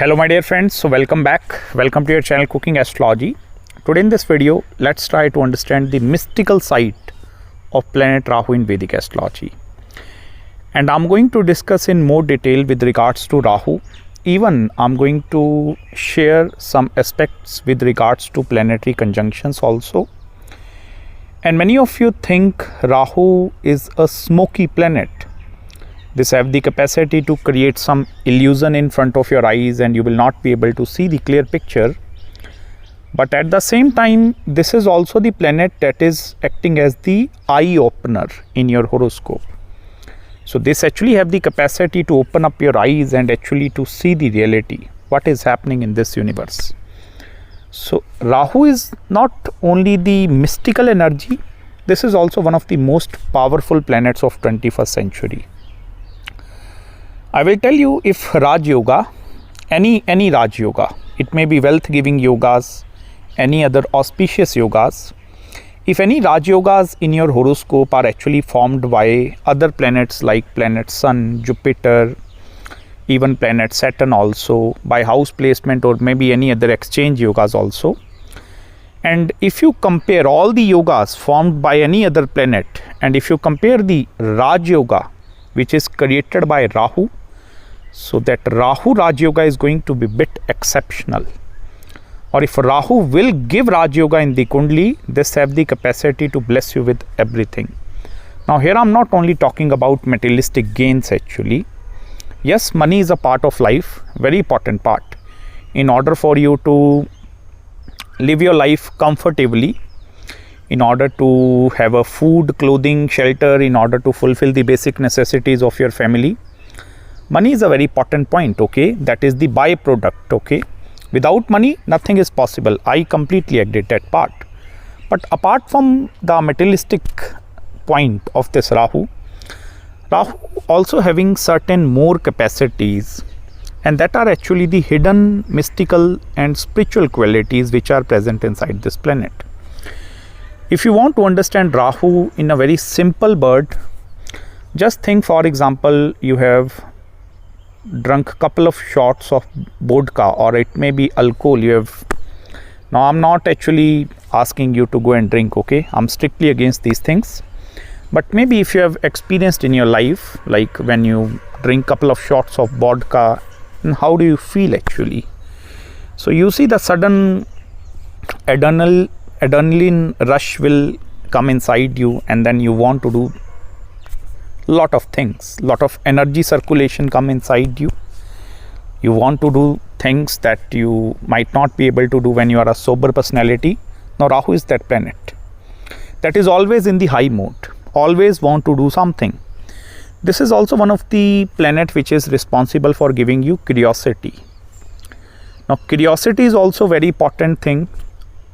Hello my dear friends, so welcome back. Welcome to your channel Cooking Astrology. Today in this video, let's try to understand the mystical side of planet Rahu in Vedic astrology. And I'm going to discuss in more detail with regards to Rahu. Even I'm going to share some aspects with regards to planetary conjunctions also. And many of you think Rahu is a smoky planet. This have the capacity to create some illusion in front of your eyes and you will not be able to see the clear picture. But at the same time, this is also the planet that is acting as the eye opener in your horoscope. So this actually have the capacity to open up your eyes and actually to see the reality, what is happening in this universe. So Rahu is not only the mystical energy, this is also one of the most powerful planets of 21st century. I will tell you, if Raj Yoga, any Raj Yoga, it may be wealth giving yogas, any other auspicious yogas, if any Raj Yogas in your horoscope are actually formed by other planets like planet Sun, Jupiter, even planet Saturn also, by house placement or maybe any other exchange yogas also. And if you compare all the yogas formed by any other planet, and if you compare the Raj Yoga, which is created by Rahu, so that Rahu Raj Yoga is going to be bit exceptional. Or if Rahu will give Raj Yoga in the Kundli, this have the capacity to bless you with everything. Now here I'm not only talking about materialistic gains actually. Yes, money is a part of life, very important part. In order for you to live your life comfortably, in order to have a food, clothing, shelter, in order to fulfill the basic necessities of your family, money is a very important point, okay? That is the byproduct, okay? Without money, nothing is possible. I completely agree that part. But apart from the materialistic point of this Rahu also having certain more capacities, and that are actually the hidden mystical and spiritual qualities which are present inside this planet. If you want to understand Rahu in a very simple word, just think, for example, you have drunk couple of shots of vodka, or it may be alcohol you have. Now I'm not actually asking you to go and drink, okay? I'm strictly against these things. But maybe if you have experienced in your life, like when you drink couple of shots of vodka, how do you feel actually? So you see the sudden adrenaline rush will come inside you, and then you want to do lot of things, lot of energy circulation come inside you. You want to do things that you might not be able to do when you are a sober personality. Now Rahu is that planet that is always in the high mode, always want to do something. This is also one of the planet which is responsible for giving you curiosity. Now curiosity is also very important thing.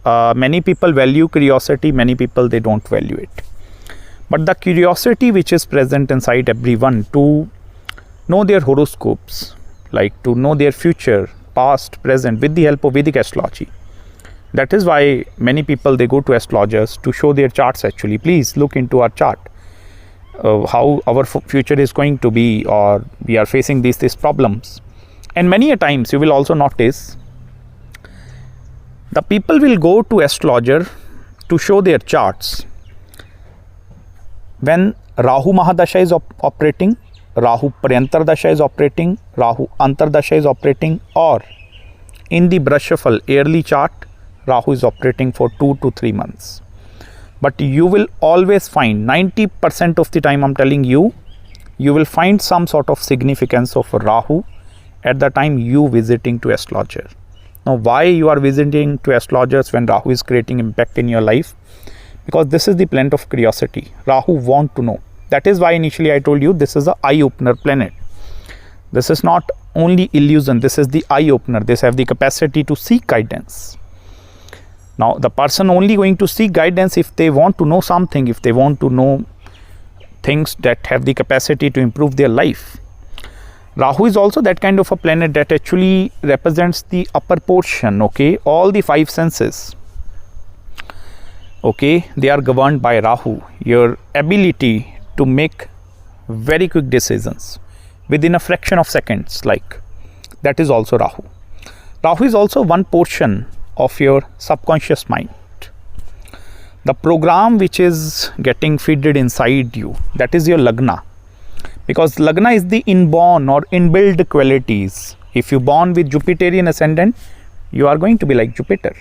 Many people value curiosity, many people they don't value it. But the curiosity which is present inside everyone to know their horoscopes, like to know their future, past, present, with the help of Vedic astrology. That is why many people they go to astrologers to show their charts actually. Please look into our chart, how our future is going to be, or we are facing these problems. And many a times you will also notice the people will go to astrologer to show their charts when Rahu Mahadasha is operating, Rahu Paryantar Dasha is operating, Rahu Antar Dasha is operating, or in the Brashafal yearly chart, Rahu is operating for 2 to 3 months. But you will always find, 90% of the time I'm telling you, you will find some sort of significance of Rahu at the time you visiting to astrologer. Now why you are visiting to astrologers when Rahu is creating impact in your life? Because this is the planet of curiosity. Rahu want to know. That is why initially I told you this is a eye-opener planet. This is not only illusion, this is the eye-opener. This have the capacity to seek guidance. Now the person only going to seek guidance if they want to know something, if they want to know things that have the capacity to improve their life. Rahu is also that kind of a planet that actually represents the upper portion, okay? All the 5 senses. Okay, they are governed by Rahu. Your ability to make very quick decisions within a fraction of seconds, like that is also Rahu. Rahu is also one portion of your subconscious mind. The program which is getting feeded inside you, that is your Lagna. Because Lagna is the inborn or inbuilt qualities. If you born with Jupiterian ascendant, you are going to be like Jupiter.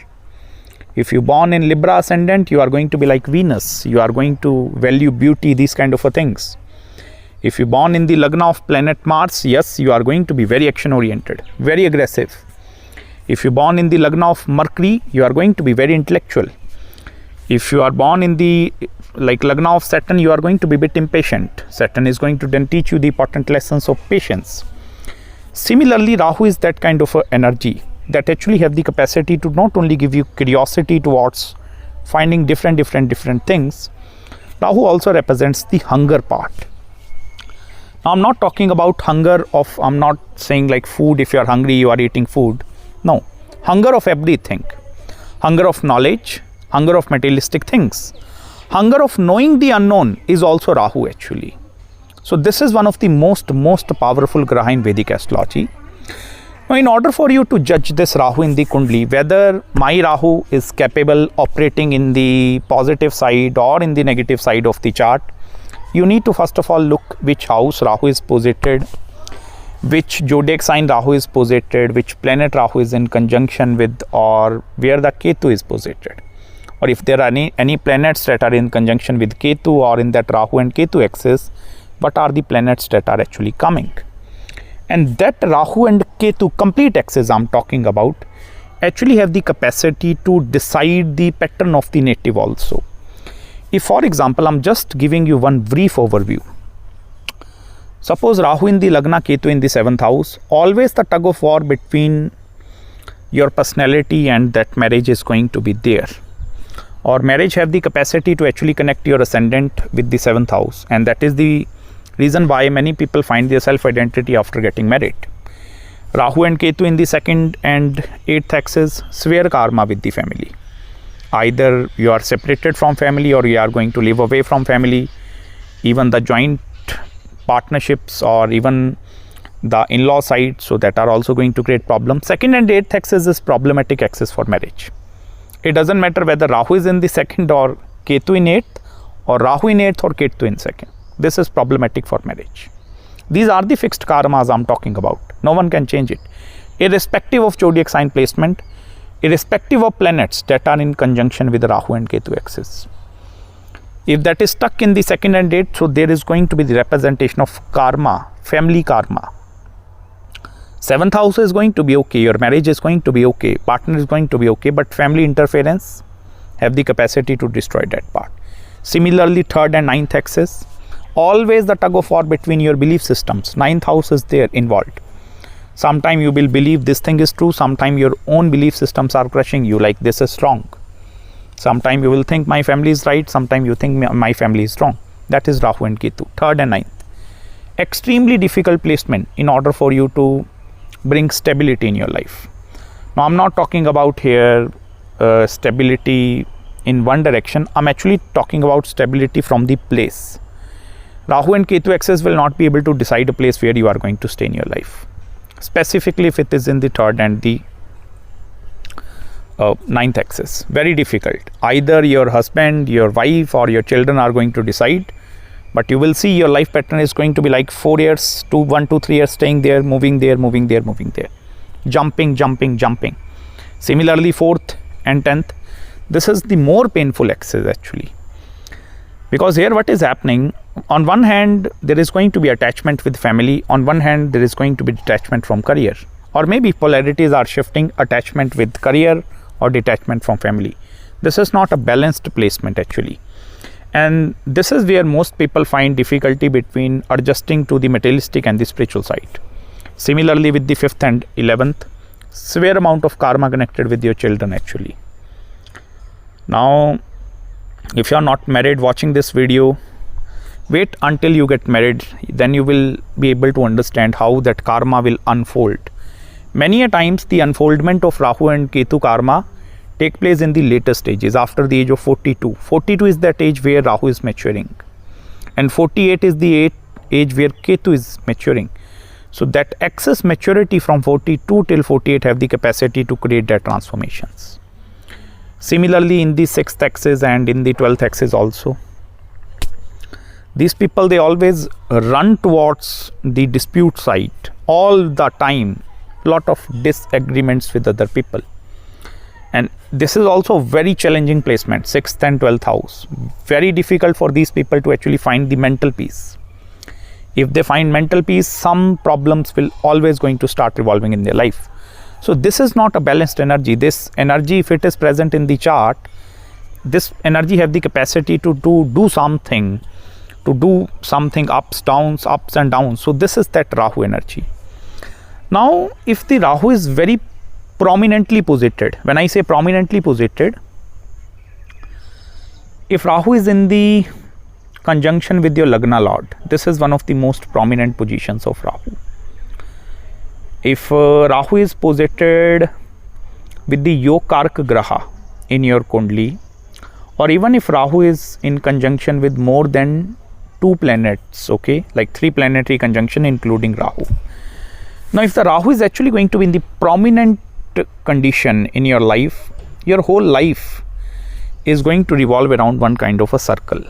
If you born in Libra ascendant, you are going to be like Venus. You are going to value beauty, these kind of things. If you born in the Lagna of planet Mars, yes, you are going to be very action oriented, very aggressive. If you born in the Lagna of Mercury, you are going to be very intellectual. If you are born in the Lagna of Saturn, you are going to be a bit impatient. Saturn is going to then teach you the important lessons of patience. Similarly, Rahu is that kind of energy that actually have the capacity to not only give you curiosity towards finding different things. Rahu also represents the hunger part. Now, I'm not talking about hunger of, I'm not saying like food, if you are hungry, you are eating food. No, hunger of everything. Hunger of knowledge, hunger of materialistic things. Hunger of knowing the unknown is also Rahu actually. So this is one of the most powerful graha in Vedic astrology. Now, in order for you to judge this Rahu in the Kundli, whether my Rahu is capable operating in the positive side or in the negative side of the chart, you need to first of all look which house Rahu is posited, which zodiac sign Rahu is posited, which planet Rahu is in conjunction with, or where the Ketu is posited. Or if there are any planets that are in conjunction with Ketu or in that Rahu and Ketu axis, what are the planets that are actually coming? And that Rahu and Ketu complete axis I'm talking about actually have the capacity to decide the pattern of the native also. If, for example, I'm just giving you one brief overview. Suppose Rahu in the Lagna, Ketu in the 7th house, always the tug of war between your personality and that marriage is going to be there. Or marriage have the capacity to actually connect your ascendant with the 7th house, and that is the reason why many people find their self-identity after getting married. Rahu and Ketu in the 2nd and 8th axis swear karma with the family. Either you are separated from family or you are going to live away from family. Even the joint partnerships or even the in-law side, so that are also going to create problems. 2nd and 8th axis is problematic axis for marriage. It doesn't matter whether Rahu is in the 2nd or Ketu in 8th, or Rahu in 8th or Ketu in 2nd. This is problematic for marriage. These are the fixed karmas I'm talking about. No one can change it. Irrespective of zodiac sign placement, irrespective of planets that are in conjunction with the Rahu and Ketu axis. If that is stuck in the 2nd and 8th, so there is going to be the representation of karma, family karma. 7th house is going to be okay, your marriage is going to be okay, partner is going to be okay, but family interference have the capacity to destroy that part. Similarly, 3rd and 9th axis, always the tug of war between your belief systems. 9th house is there involved. Sometime you will believe this thing is true, sometime your own belief systems are crushing you like this is wrong. Sometime you will think my family is right, sometime you think my family is wrong. That is Rahu and Ketu, 3rd and 9th. Extremely difficult placement in order for you to bring stability in your life. Now, I'm not talking about here stability in one direction. I'm actually talking about stability from the place. Rahu and Ketu axis will not be able to decide a place where you are going to stay in your life. Specifically if it is in the 3rd and the 9th axis. Very difficult. Either your husband, your wife or your children are going to decide. But you will see your life pattern is going to be like 4 years to 1 to 3 years staying there, moving there, moving there, moving there. Jumping. Similarly, 4th and 10th. This is the more painful axis actually. Because here what is happening, on one hand, there is going to be attachment with family. On one hand, there is going to be detachment from career. Or maybe polarities are shifting, attachment with career or detachment from family. This is not a balanced placement actually. And this is where most people find difficulty between adjusting to the materialistic and the spiritual side. Similarly with the 5th and 11th, severe amount of karma connected with your children actually. Now, if you are not married watching this video, wait until you get married, then you will be able to understand how that karma will unfold. Many a times the unfoldment of Rahu and Ketu karma take place in the later stages, after the age of 42. 42 is that age where Rahu is maturing, and 48 is the age where Ketu is maturing. So that excess maturity from 42 till 48 have the capacity to create that transformations. Similarly, in the 6th axis and in the 12th axis also, these people, they always run towards the dispute site all the time, lot of disagreements with other people. And this is also very challenging placement, 6th and 12th house. Very difficult for these people to actually find the mental peace. If they find mental peace, some problems will always going to start revolving in their life. So this is not a balanced energy. This energy, if it is present in the chart, this energy have the capacity to do something ups, downs, ups and downs. So this is that Rahu energy. Now, if the Rahu is very prominently posited, when I say prominently posited, if Rahu is in the conjunction with your Lagna Lord, this is one of the most prominent positions of Rahu. If Rahu is posited with the Yokark Graha in your Kundli, or even if Rahu is in conjunction with more than 2 planets, okay, like 3 planetary conjunction including Rahu. Now, if the Rahu is actually going to be in the prominent condition in your life, your whole life is going to revolve around one kind of a circle.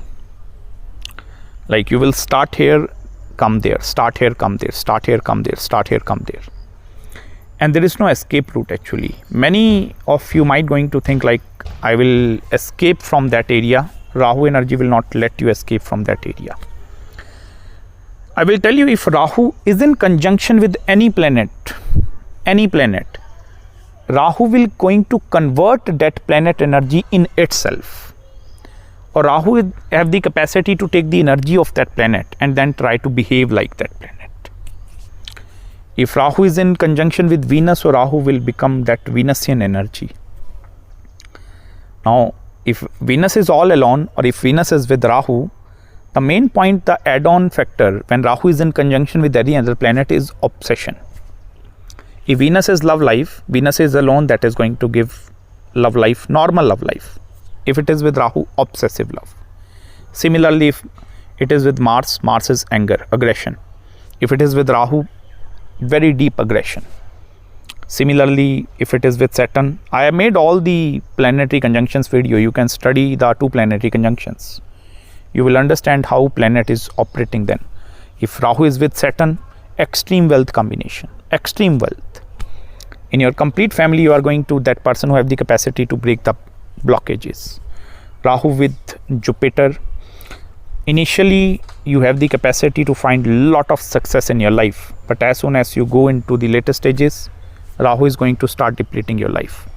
Like you will start here, come there, start here, come there, start here, come there, start here, come there. And there is no escape route actually. Many of you might going to think like, I will escape from that area. Rahu energy will not let you escape from that area. I will tell you, if Rahu is in conjunction with any planet, Rahu will going to convert that planet energy in itself. Or Rahu will have the capacity to take the energy of that planet and then try to behave like that planet. If Rahu is in conjunction with Venus, so Rahu will become that Venusian energy. Now, if Venus is all alone, or if Venus is with Rahu, the main point, the add-on factor when Rahu is in conjunction with any other planet is obsession. If Venus is love life, Venus is alone, that is going to give love life, normal love life. If it is with Rahu, obsessive love. Similarly, if it is with Mars, Mars is anger, aggression. If it is with Rahu, very deep aggression. Similarly, if it is with Saturn, I have made all the planetary conjunctions video. You can study the 2 planetary conjunctions. You will understand how planet is operating then. If Rahu is with Saturn, extreme wealth combination, extreme wealth. In your complete family, you are going to that person who have the capacity to break the blockages. Rahu with Jupiter, initially you have the capacity to find lot of success in your life, but as soon as you go into the later stages, Rahu is going to start depleting your life.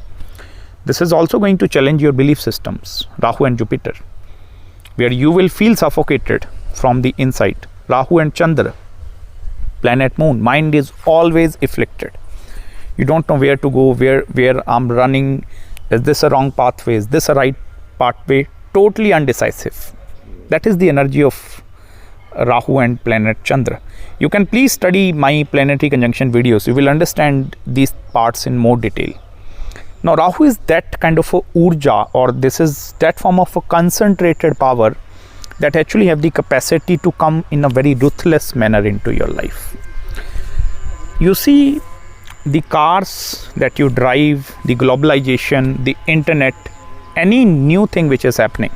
This is also going to challenge your belief systems, Rahu and Jupiter, where you will feel suffocated from the inside. Rahu and Chandra, planet moon, mind is always afflicted. You don't know where to go, where I'm running, is this a wrong pathway, is this a right pathway, totally undecisive. That is the energy of Rahu and planet Chandra. You can please study my planetary conjunction videos. You will understand these parts in more detail. Now, Rahu is that kind of a urja, or this is that form of a concentrated power that actually have the capacity to come in a very ruthless manner into your life. You see, the cars that you drive, the globalization, the internet, any new thing which is happening,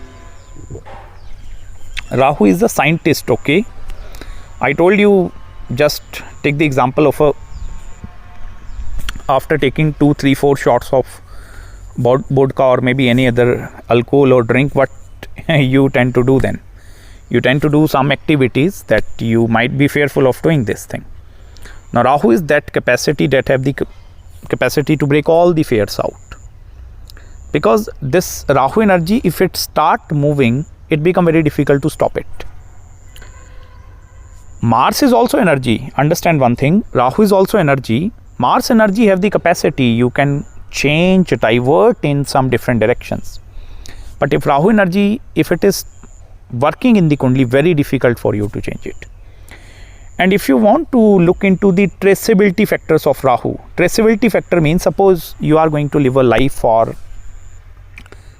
Rahu is a scientist, okay? I told you, just take the example of after taking 2, 3, 4 shots of vodka or maybe any other alcohol or drink, what you tend to do then? You tend to do some activities that you might be fearful of doing this thing. Now, Rahu is that capacity that have the capacity to break all the fears out. Because this Rahu energy, if it start moving, it become very difficult to stop it. Mars is also energy. Understand one thing, Rahu is also energy. Mars energy have the capacity, you can change, divert in some different directions. But if Rahu energy, if it is working in the Kundli, very difficult for you to change it. And if you want to look into the traceability factors of Rahu, traceability factor means, suppose you are going to live a life for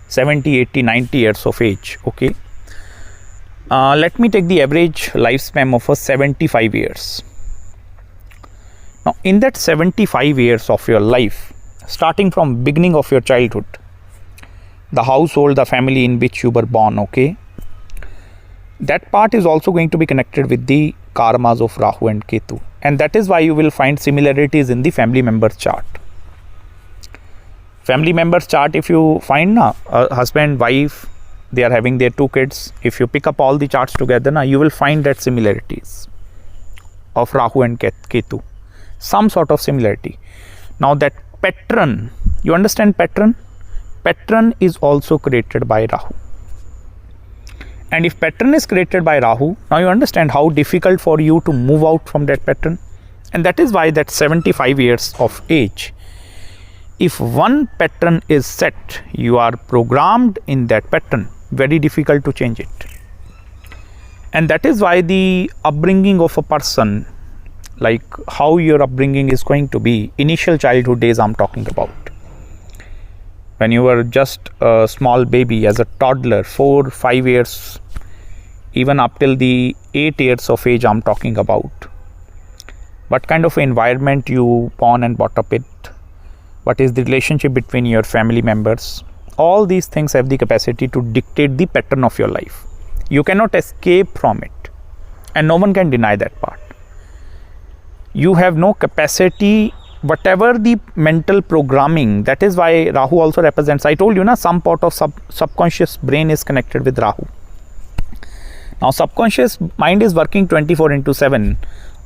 70, 80, 90 years of age, okay. Let me take the average lifespan of 75 years. Now in that 75 years of your life, starting from beginning of your childhood, the household, the family in which you were born, okay, that part is also going to be connected with the karmas of Rahu and Ketu, and that is why you will find similarities in the family members chart. Family members chart, if you find a husband, wife, they are having their 2 kids, if you pick up all the charts together, you will find that similarities of Rahu and Ketu, some sort of similarity. Now that pattern, you understand pattern? Pattern is also created by Rahu. And if pattern is created by Rahu, now you understand how difficult for you to move out from that pattern. And that is why that 75 years of age, if one pattern is set, you are programmed in that pattern, very difficult to change it. And that is why the upbringing of a person, like how your upbringing is going to be, initial childhood days I'm talking about. When you were just a small baby, as a toddler, 4, 5 years, even up till the 8 years of age I'm talking about. What kind of environment you born and brought up with? What is the relationship between your family members? All these things have the capacity to dictate the pattern of your life. You cannot escape from it, and no one can deny that part. You have no capacity, whatever the mental programming. That is why Rahu also represents, I told you, some part of subconscious brain is connected with Rahu. Now subconscious mind is working 24/7.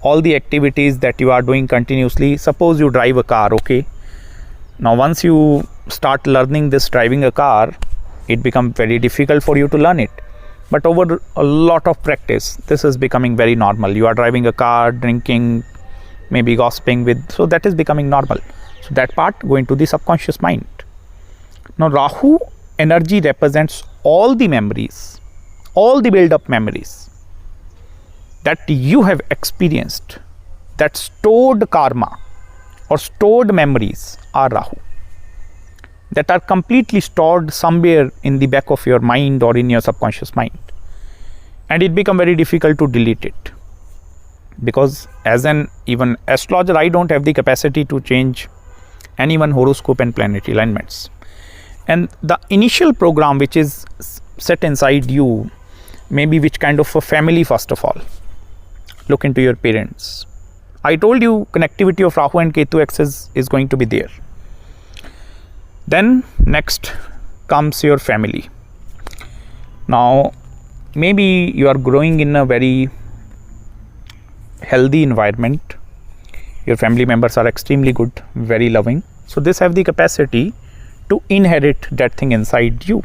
All the activities that you are doing continuously. Suppose you drive a car, okay. Now once you start learning this driving a car, it becomes very difficult for you to learn it. But over a lot of practice, this is becoming very normal. You are driving a car, drinking, maybe gossiping with, so that is becoming normal. So that part going to the subconscious mind. Now Rahu energy represents all the memories, all the build up memories that you have experienced, that stored karma or stored memories are Rahu, that are completely stored somewhere in the back of your mind or in your subconscious mind, and it becomes very difficult to delete it. Because as an even astrologer, I don't have the capacity to change any one horoscope and planetary alignments. And the initial program which is set inside you, maybe which kind of a family. First of all, look into your parents. I told you connectivity of Rahu and Ketu axis is going to be there. Then next comes your family. Now maybe you are growing in a very healthy environment. Your family members are extremely good, very loving. So this have the capacity to inherit that thing inside you.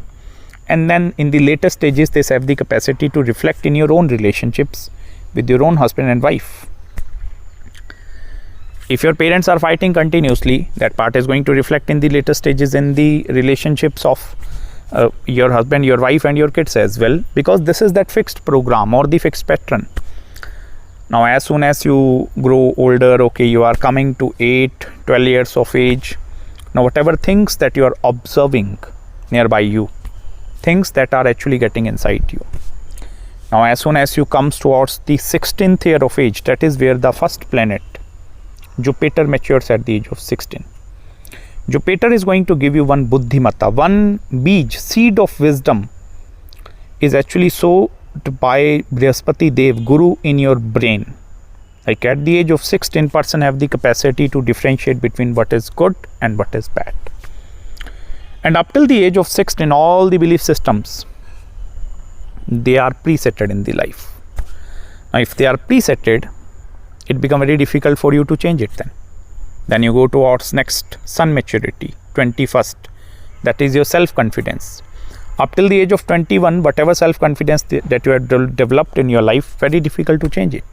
And then in the later stages, this have the capacity to reflect in your own relationships with your own husband and wife. If your parents are fighting continuously, that part is going to reflect in the later stages in the relationships of your husband, your wife and your kids as well, because this is that fixed program or the fixed pattern. Now as soon as you grow older, okay, you are coming to 8, 12 years of age. Now whatever things that you are observing nearby you, things that are actually getting inside you. Now as soon as you comes towards the 16th year of age, that is where the first planet, Jupiter, matures at the age of 16. Jupiter is going to give you one buddhimata, one beej, seed of wisdom is actually sowed by Brihaspati Dev, Guru, in your brain. Like at the age of 16, person have the capacity to differentiate between what is good and what is bad. And up till the age of 16, all the belief systems, they are presetted in the life. Now if they are presetted, it becomes very difficult for you to change it then. Then you go towards next sun maturity, 21st. That is your self-confidence. Up till the age of 21, whatever self-confidence that you have developed in your life, very difficult to change it.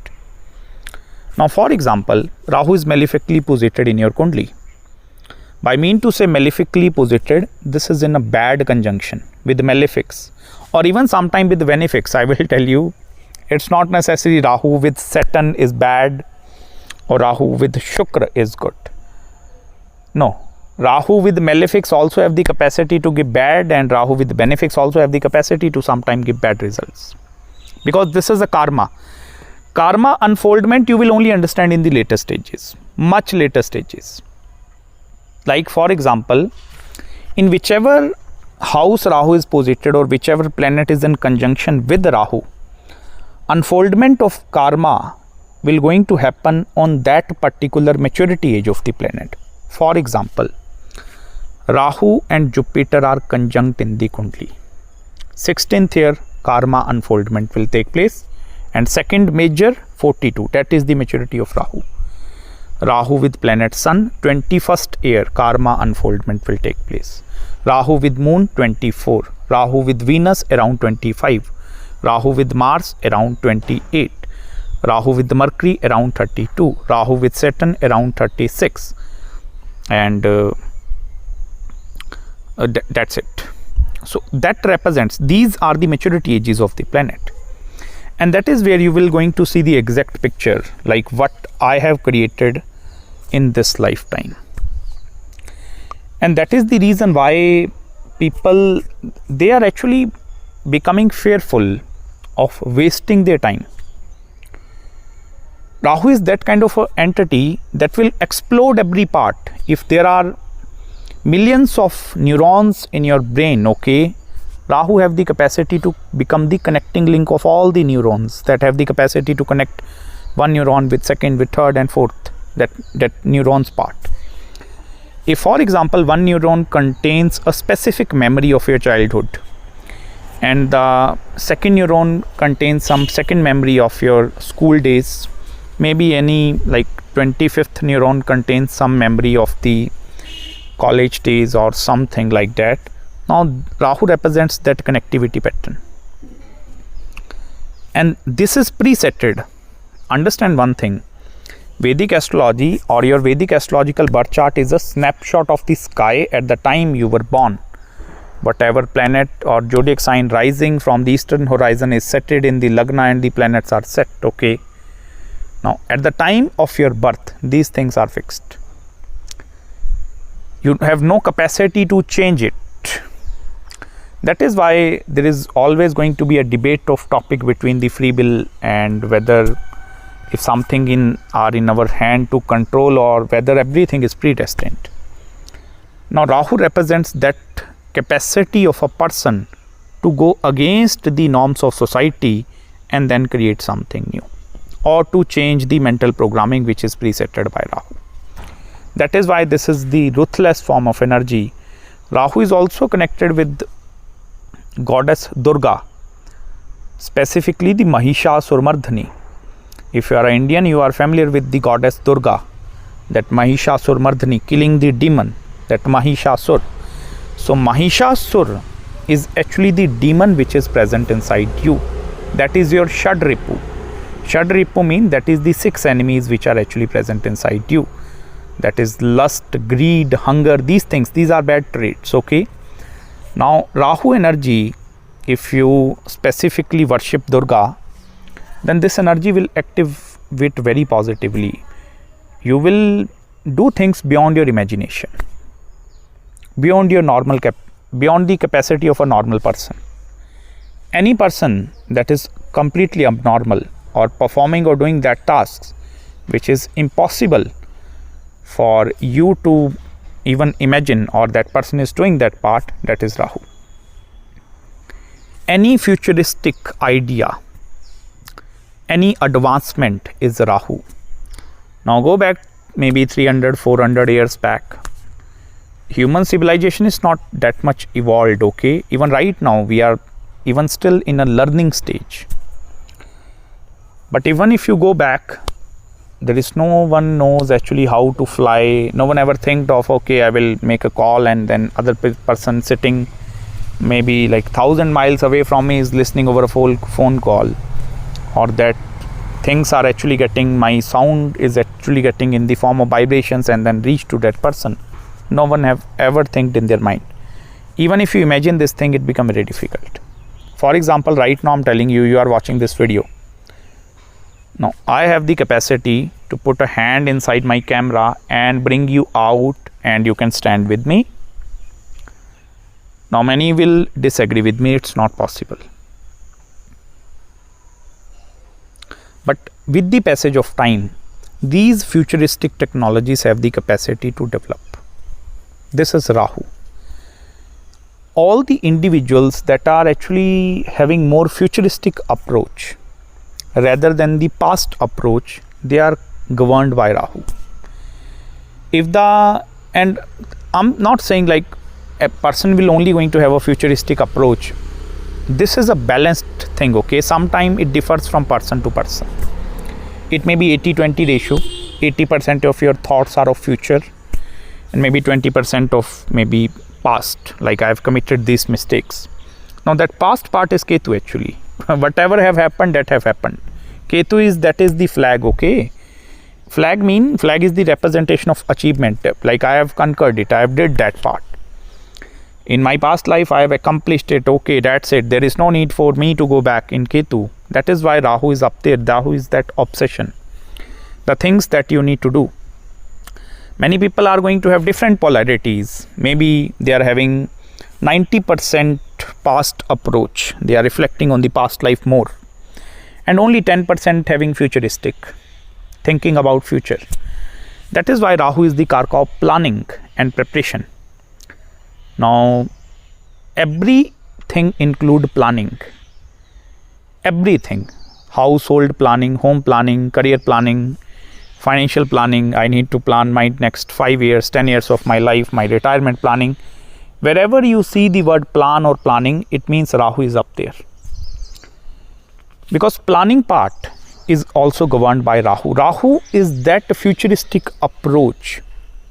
Now for example, Rahu is malefically posited in your Kundli. By mean to say malefically posited, this is in a bad conjunction with malefics, or even sometime with benefics. I will tell you, it's not necessarily Rahu with Saturn is bad or Rahu with Shukra is good. No, Rahu with malefics also have the capacity to give bad, and Rahu with benefics also have the capacity to sometimes give bad results. Because this is a karma. Karma unfoldment you will only understand in the later stages, much later stages. Like for example, in whichever house Rahu is posited or whichever planet is in conjunction with Rahu, unfoldment of karma will going to happen on that particular maturity age of the planet. For example, Rahu and Jupiter are conjunct in the Kundli. 16th year karma unfoldment will take place, and second major 42, that is the maturity of Rahu. Rahu with planet Sun, 21st year karma unfoldment will take place. Rahu with Moon 24, Rahu with Venus around 25, Rahu with Mars around 28, Rahu with Mercury around 32, Rahu with Saturn around 36, and that's it. So that represents, these are the maturity ages of the planet, and that is where you will going to see the exact picture like what I have created in this lifetime. And that is the reason why people, they are actually becoming fearful of wasting their time. Rahu is that kind of an entity that will explode every part. If there are millions of neurons in your brain, okay, Rahu have the capacity to become the connecting link of all the neurons that have the capacity to connect one neuron with second, with third and fourth, that neurons part. If for example one neuron contains a specific memory of your childhood, and the second neuron contains some second memory of your school days, maybe any like 25th neuron contains some memory of the college days or something like that. Now Rahu represents that connectivity pattern, and this is presetted. Understand one thing, Vedic astrology or your Vedic astrological birth chart is a snapshot of the sky at the time you were born. Whatever planet or zodiac sign rising from the eastern horizon is set in the Lagna and the planets are set, okay. Now at the time of your birth, these things are fixed. You have no capacity to change it. That is why there is always going to be a debate of topic between the free will and whether if something in our hand to control or whether everything is predestined. Now Rahu represents that capacity of a person to go against the norms of society and then create something new, or to change the mental programming which is presetted by Rahu. That is why this is the ruthless form of energy. Rahu is also connected with goddess Durga, specifically the Mahishasura. If you are an Indian, you are familiar with the goddess Durga, that Mahishasura, killing the demon, that Mahishasura. So Mahishasura is actually the demon which is present inside you. That is your Shadripu. Shadripu means that is the 6 enemies which are actually present inside you. That is lust, greed, hunger, these things, these are bad traits, okay. Now Rahu energy, if you specifically worship Durga, then this energy will activate very positively. You will do things beyond your imagination, beyond your beyond the capacity of a normal person. Any person that is completely abnormal or performing or doing that tasks which is impossible for you to even imagine, or that person is doing that part, that is Rahu. Any futuristic idea, any advancement is Rahu. Now go back maybe 300, 400 years back. Human civilization is not that much evolved, okay. Even right now we are even still in a learning stage. But even if you go back, there is no one knows actually how to fly. No one ever think of, okay, I will make a call and then other person sitting maybe like 1,000 miles away from me is listening over a phone call, or that things are actually getting, my sound is actually getting in the form of vibrations and then reach to that person. No one have ever think in their mind. Even if you imagine this thing, it become very difficult. For example, right now I'm telling you, you are watching this video. Now I have the capacity to put a hand inside my camera and bring you out and you can stand with me. Now many will disagree with me, it's not possible. But with the passage of time, these futuristic technologies have the capacity to develop. This is Rahu. All the individuals that are actually having more futuristic approach rather than the past approach, they are governed by Rahu. And I'm not saying like a person will only going to have a futuristic approach. This is a balanced thing, okay? Sometimes it differs from person to person. It may be 80-20 ratio. 80% of your thoughts are of future and maybe 20% of maybe past, like I have committed these mistakes. Now that past part is Ketu actually. Whatever have happened, that have happened. Ketu is, that is the flag, okay? Flag is the representation of achievement. Like I have conquered it, I have did that part. In my past life, I have accomplished it, okay, that's it. There is no need for me to go back in Ketu. That is why Rahu is up there. Rahu is that obsession. The things that you need to do. Many people are going to have different polarities. Maybe they are having 90% past approach. They are reflecting on the past life more. And only 10% having futuristic, thinking about future. That is why Rahu is the karka of planning and preparation. Now, everything include planning. Everything. Household planning, home planning, career planning, financial planning. I need to plan my next 5 years, 10 years of my life, my retirement planning. Wherever you see the word plan or planning, it means Rahu is up there. Because planning part is also governed by Rahu. Rahu is that futuristic approach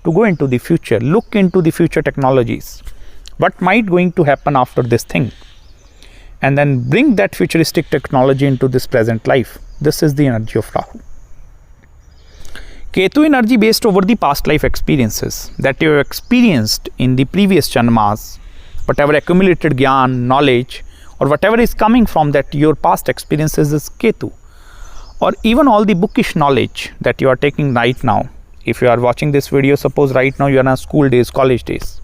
to go into the future, look into the future technologies. What might going to happen after this thing? And then bring that futuristic technology into this present life. This is the energy of Rahu. Ketu energy based over the past life experiences that you have experienced in the previous janmas, whatever accumulated gyan, knowledge, or whatever is coming from that your past experiences is Ketu. Or even all the bookish knowledge that you are taking right now. If you are watching this video, suppose right now you are on school days, college days,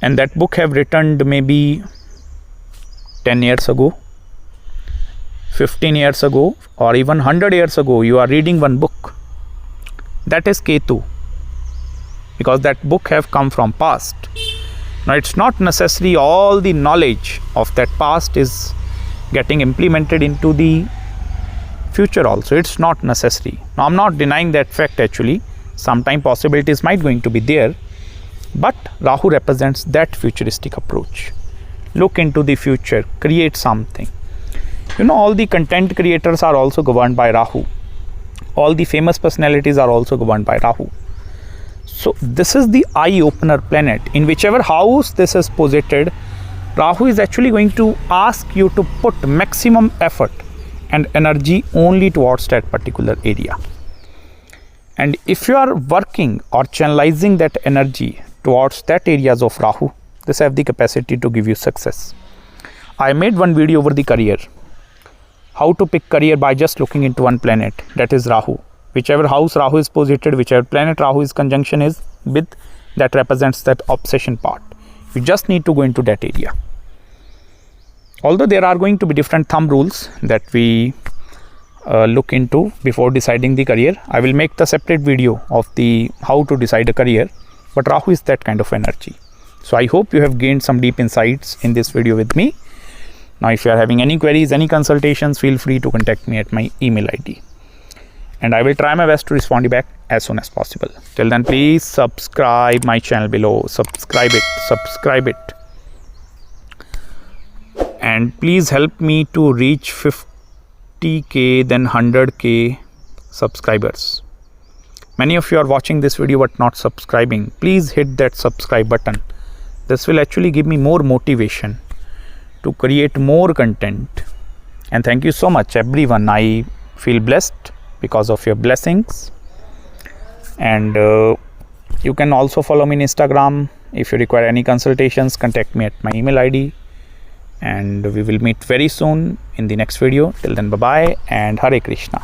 and that book have written maybe 10 years ago, 15 years ago, or even 100 years ago, you are reading one book. That is Ketu, because that book have come from past. Now it's not necessary all the knowledge of that past is getting implemented into the future also. It's not necessary. Now I'm not denying that fact actually. Sometime possibilities might going to be there, but Rahu represents that futuristic approach. Look into the future, create something. You know, all the content creators are also governed by Rahu. All the famous personalities are also governed by Rahu. So this is the eye-opener planet. In whichever house this is posited, Rahu is actually going to ask you to put maximum effort and energy only towards that particular area. And if you are working or channelizing that energy towards that areas of Rahu, this have the capacity to give you success. I made one video over the career. How to pick career by just looking into one planet, that is Rahu. Whichever house Rahu is posited, whichever planet Rahu is conjunction is with, that represents that obsession part. You just need to go into that area. Although there are going to be different thumb rules that we look into before deciding the career. I will make the separate video of the how to decide a career, but Rahu is that kind of energy. So I hope you have gained some deep insights in this video with me. Now if you are having any queries, any consultations, feel free to contact me at my email ID. And I will try my best to respond you back as soon as possible. Till then, please subscribe my channel below. Subscribe it. And please help me to reach 50k, then 100k subscribers. Many of you are watching this video but not subscribing. Please hit that subscribe button. This will actually give me more motivation to create more content. And thank you so much everyone. I feel blessed because of your blessings. And you can also follow me on Instagram. If you require any consultations, contact me at my email ID. And we will meet very soon in the next video. Till then, bye bye and Hare Krishna.